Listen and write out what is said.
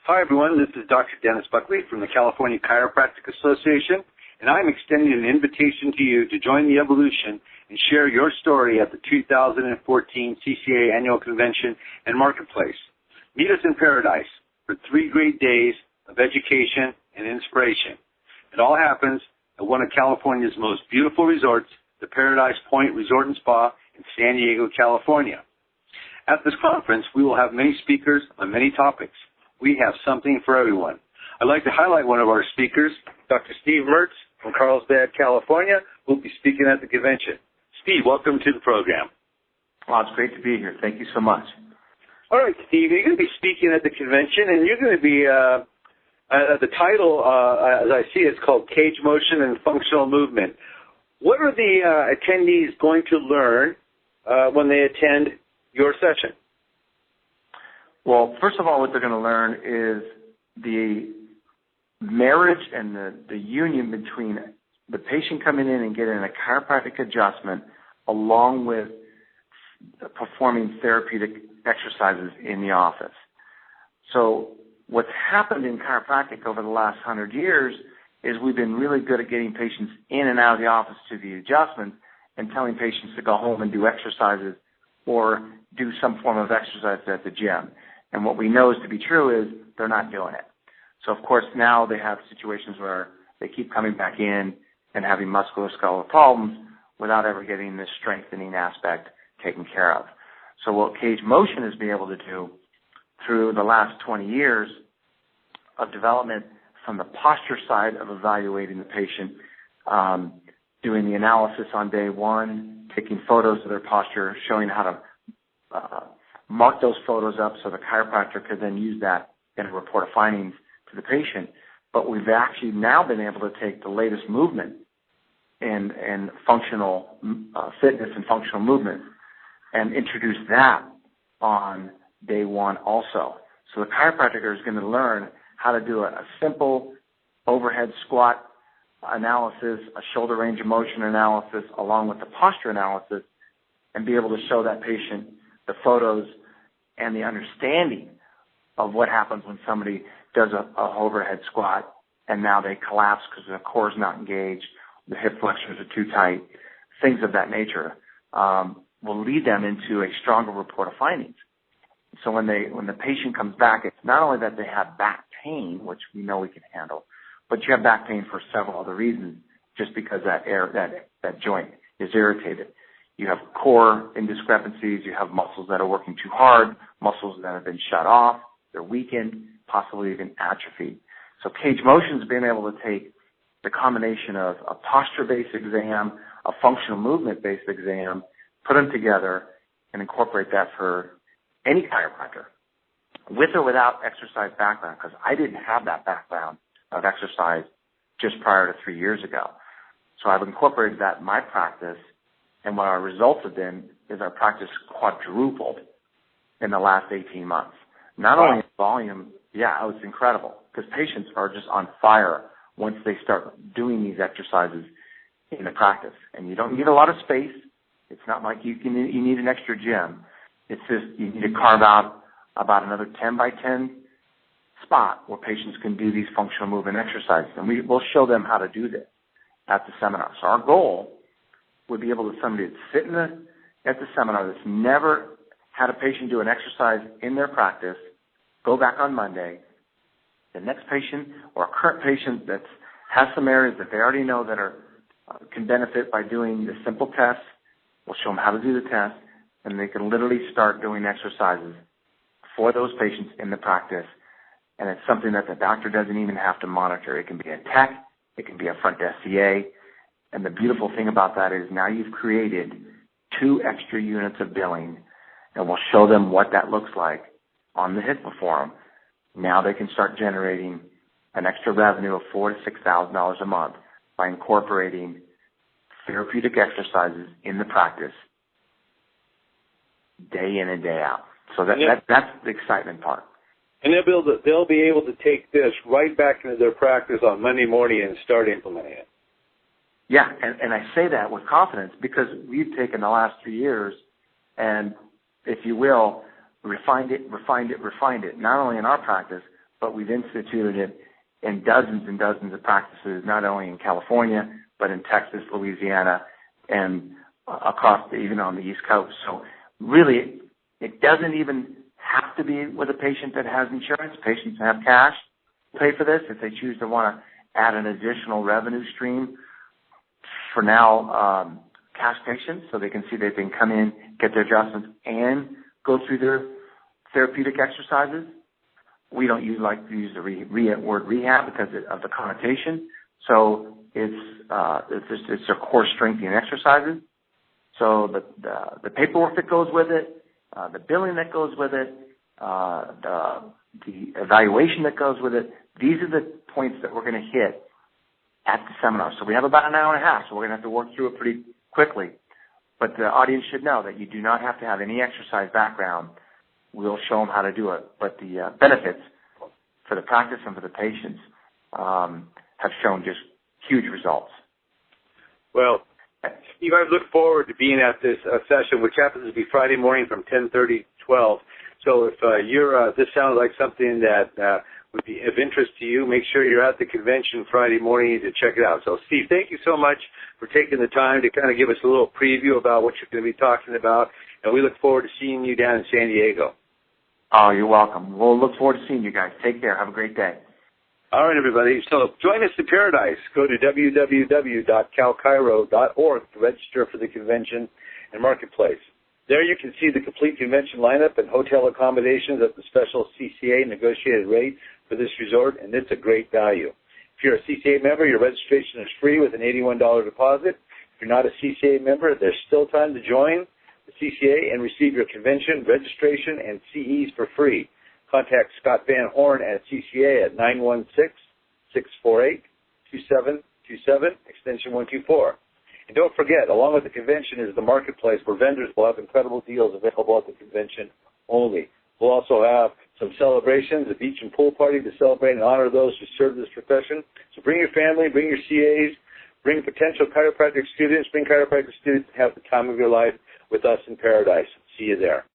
Hi, everyone. This is Dr. Dennis Buckley from the California Chiropractic Association, and I'm extending an invitation to you to join the evolution and share your story at the 2014 CCA Annual Convention and Marketplace. Meet us in paradise for 3 great days of education and inspiration. It all happens at one of California's most beautiful resorts, the Paradise Point Resort and Spa in San Diego, California. At this conference, we will have many speakers on many topics. We have something for everyone. I'd like to highlight one of our speakers, Dr. Steve Mertz from Carlsbad, California, who will be speaking at the convention. Steve, welcome to the program. Well, it's great to be here. Thank you so much. All right, Steve, you're going to be speaking at the convention, and you're going to be, the title, as I see it, it's called Cage Motion and Functional Movement. What are the attendees going to learn when they attend your session? Well, first of all, what they're going to learn is the marriage and the union between the patient coming in and getting a chiropractic adjustment along with performing therapeutic exercises in the office. So what's happened in chiropractic over the last 100 years is we've been really good at getting patients in and out of the office to the adjustment and telling patients to go home and do exercises or do some form of exercise at the gym. And what we know is to be true is they're not doing it. So, of course, now they have situations where they keep coming back in and having musculoskeletal problems without ever getting this strengthening aspect taken care of. So what Cage Motion has been able to do through the last 20 years of development from the posture side of evaluating the patient, doing the analysis on day one, taking photos of their posture, showing how to mark those photos up so the chiropractor could then use that in a report of findings to the patient. But we've actually now been able to take the latest movement and functional fitness and functional movement and introduce that on day one also. So the chiropractor is going to learn how to do a simple overhead squat analysis, a shoulder range of motion analysis, along with the posture analysis, and be able to show that patient the photos and the understanding of what happens when somebody does a overhead squat and now they collapse because the core is not engaged, the hip flexors are too tight, things of that nature will lead them into a stronger report of findings. So when the patient comes back, it's not only that they have back pain, which we know we can handle, but you have back pain for several other reasons, just because that joint is irritated. You have core indiscrepancies, you have muscles that are working too hard, muscles that have been shut off, they're weakened, possibly even atrophied. So Cage Motion's been able to take the combination of a posture-based exam, a functional movement-based exam, put them together, and incorporate that for any chiropractor, with or without exercise background, because I didn't have that background of exercise just prior to 3 years ago. So I've incorporated that in my practice, and what our results have been is our practice quadrupled in the last 18 months. Not only in volume, it was incredible, because patients are just on fire once they start doing these exercises in the practice. And you don't need a lot of space. It's not like you need an extra gym. It's just you need to carve out about another 10 by 10 spot where patients can do these functional movement exercises. And we'll show them how to do this at the seminar. So our goal would be able to somebody that's sitting at the seminar that's never had a patient do an exercise in their practice, go back on Monday. The next patient or a current patient that has some areas that they already know that can benefit by doing the simple tests, we'll show them how to do the test, and they can literally start doing exercises for those patients in the practice. And it's something that the doctor doesn't even have to monitor. It can be a tech, it can be a front desk CA. And the beautiful thing about that is now you've created 2 extra units of billing, and we'll show them what that looks like on the HIPAA form. Now they can start generating an extra revenue of $4,000 to $6,000 a month by incorporating therapeutic exercises in the practice day in and day out. So that's the excitement part. And they'll be able to take this right back into their practice on Monday morning and start implementing it. Yeah, and I say that with confidence because we've taken the last 3 years and, if you will, refined it, not only in our practice, but we've instituted it in dozens and dozens of practices, not only in California, but in Texas, Louisiana, and across even on the East Coast. So really, it doesn't even have to be with a patient that has insurance. Patients have cash pay for this if they choose to want to add an additional revenue stream. For now, cash patients, so they can see they can come in, get their adjustments, and go through their therapeutic exercises. We don't like to use the word rehab because of the connotation. So it's their core strengthening exercises. So the paperwork that goes with it, the billing that goes with it, the evaluation that goes with it, these are the points that we're going to hit at the seminar. So we have about an hour and a half, so we're going to have to work through it pretty quickly. But the audience should know that you do not have to have any exercise background. We'll show them how to do it. But the benefits for the practice and for the patients have shown just huge results. Well, Steve, I look forward to being at this session, which happens to be Friday morning from 10:30 to 12. So if this sounds like something that would be of interest to you, make sure you're at the convention Friday morning to check it out. So, Steve, thank you so much for taking the time to kind of give us a little preview about what you're going to be talking about, and we look forward to seeing you down in San Diego. Oh, you're welcome. We'll look forward to seeing you guys. Take care. Have a great day. All right, everybody. So join us in Paradise. Go to www.calchiro.org to register for the convention and marketplace. There you can see the complete convention lineup and hotel accommodations at the special CCA negotiated rate for this resort, and it's a great value. If you're a CCA member, your registration is free with an $81 deposit. If you're not a CCA member, there's still time to join the CCA and receive your convention registration and CEs for free. Contact Scott Van Horn at CCA at 916-648-2727, extension 124. And don't forget, along with the convention is the marketplace where vendors will have incredible deals available at the convention only. We'll also have some celebrations, a beach and pool party to celebrate and honor those who serve this profession. So bring your family, bring your CAs, bring potential chiropractic students, bring chiropractic students to have the time of your life with us in Paradise. See you there.